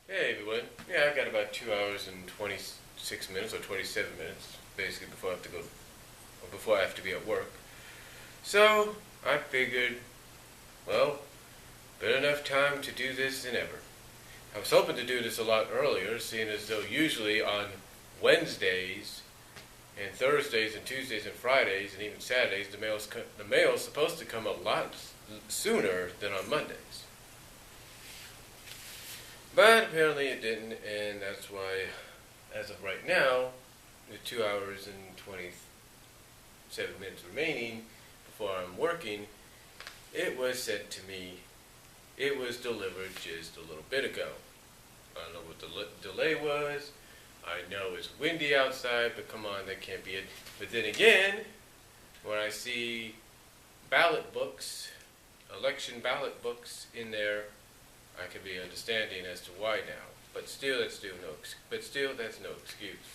Hey everyone. Yeah, I got about 2 hours and 26 minutes or 27 minutes, basically before I have to be at work. So I figured, well, better enough time to do this than ever. I was hoping to do this a lot earlier, seeing as though usually on Wednesdays and Thursdays and Tuesdays and Fridays and even Saturdays, the mail's supposed to come a lot sooner than on Mondays. But apparently it didn't, and that's why, as of right now, with 2 hours and 27 minutes remaining before I'm working, it was sent to me. It was delivered just a little bit ago. I don't know what the delay was. I know it's windy outside, but come on, that can't be it. But then again, when I see ballot books, election ballot books in there, I can be understanding as to why now. But still, that's no excuse.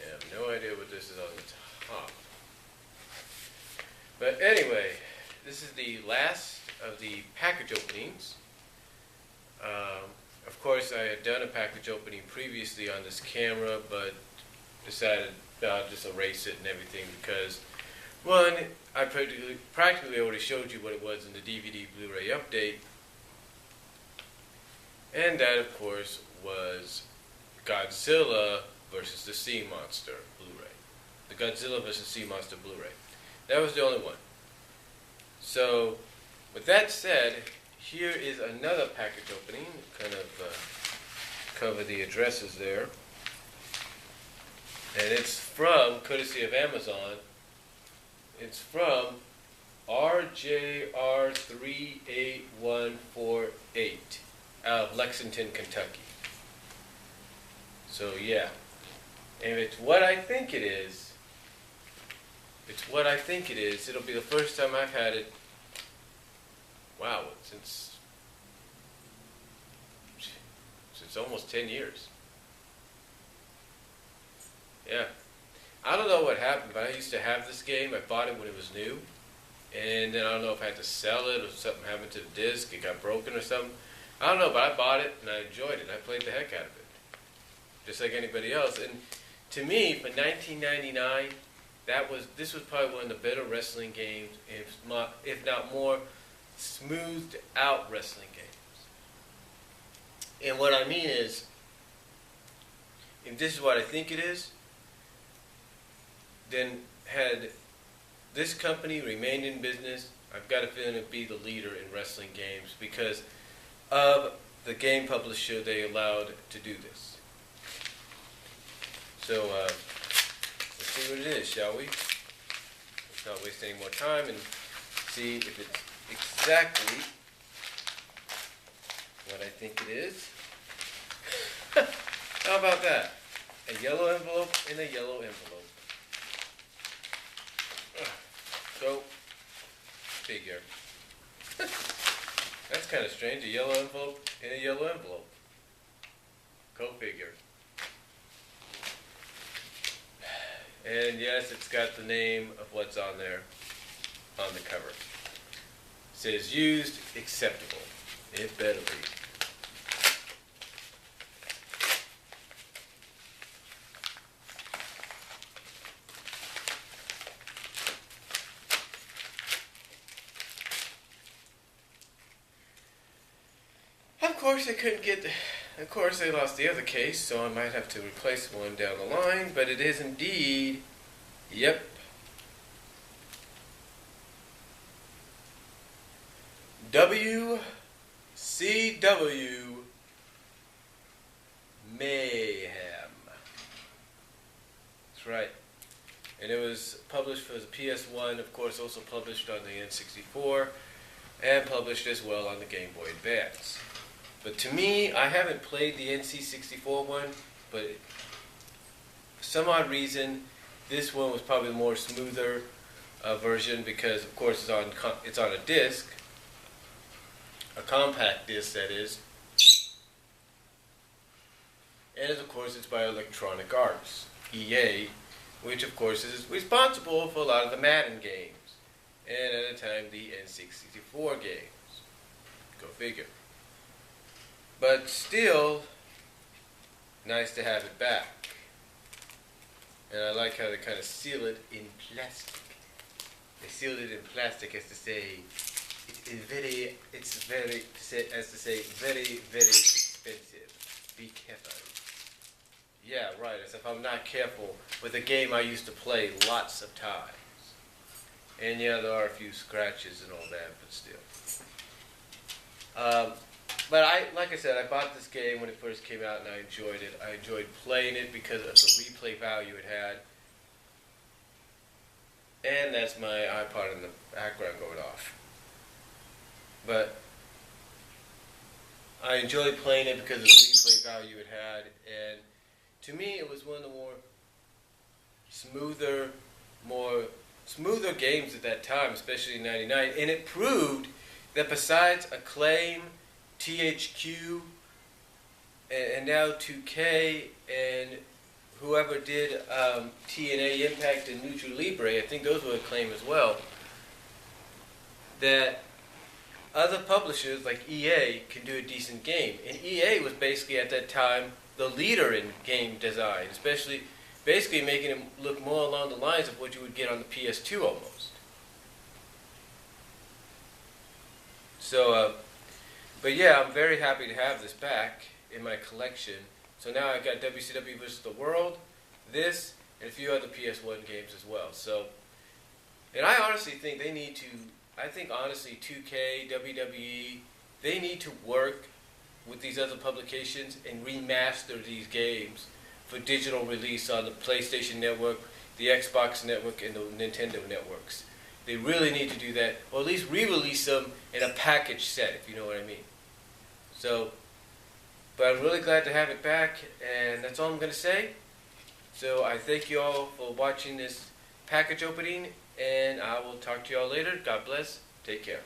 I have no idea what this is on the top. But anyway, this is the last of the package openings. Of course, I had done a package opening previously on this camera, but decided I'll just erase it and everything because, one, I practically already showed you what it was in the DVD Blu-ray update. And that, of course, was Godzilla versus the Sea Monster Blu-ray. The Godzilla versus Sea Monster Blu-ray. That was the only one. So, with that said, here is another package opening. Kind of cover the addresses there. And it's from, courtesy of Amazon, it's from RJR38148. Out of Lexington, Kentucky. So yeah, and it's what I think it is. It'll be the first time I've had it. Wow, since almost 10 years. Yeah, I don't know what happened, but I used to have this game. I bought it when it was new, and then I don't know if I had to sell it or something happened to the disc. It got broken or something. I don't know, but I bought it and I enjoyed it. And I played the heck out of it, just like anybody else. And to me, for 1999, this was probably one of the better wrestling games, if not more smoothed out wrestling games. And what I mean is, if this is what I think it is, then had this company remained in business, I've got a feeling it'd be the leader in wrestling games because of the game publisher they allowed to do this. So, let's see what it is, shall we? Let's not waste any more time and see if it's exactly what I think it is. How about that? A yellow envelope and a yellow envelope. Go figure. That's kind of strange, a yellow envelope and a yellow envelope. Go figure. And yes, it's got the name of what's on there on the cover. It says used, acceptable. It better be. Of course they lost the other case, so I might have to replace one down the line, but it is indeed, yep. WCW Mayhem. That's right. And it was published for the PS1, of course also published on the N64, and published as well on the Game Boy Advance. But to me, I haven't played the NC64 one, but for some odd reason, this one was probably the more smoother version because, of course, it's on a disc, a compact disc that is, and of course it's by Electronic Arts, EA, which of course is responsible for a lot of the Madden games, and at the time the N64 games. Go figure. But but still nice to have it back. And I like how they kind of seal it in plastic. They sealed it in plastic as to say, very expensive. Be careful. Yeah, right, as if I'm not careful with a game I used to play lots of times. And yeah, there are a few scratches and all that, but still. But like I said, I bought this game when it first came out and I enjoyed it. I enjoyed playing it because of the replay value it had. And that's my iPod in the background going off. But I enjoyed playing it because of the replay value it had. And to me, it was one of the more smoother games at that time, especially in '99. And it proved that besides Acclaim, THQ, and now 2K, and whoever did TNA Impact and Lucha Libre, I think those were Acclaim as well, that other publishers like EA can do a decent game. And EA was basically at that time the leader in game design, basically making it look more along the lines of what you would get on the PS2 almost. So, but yeah, I'm very happy to have this back in my collection. So now I got WCW vs. the World, this, and a few other PS1 games as well. So, and I honestly think they need to, honestly 2K, WWE, they need to work with these other publications and remaster these games for digital release on the PlayStation Network, the Xbox Network, and the Nintendo networks. They really need to do that, or at least re-release them in a package set, if you know what I mean. So, but I'm really glad to have it back, and that's all I'm going to say. So I thank you all for watching this package opening, and I will talk to you all later. God bless. Take care.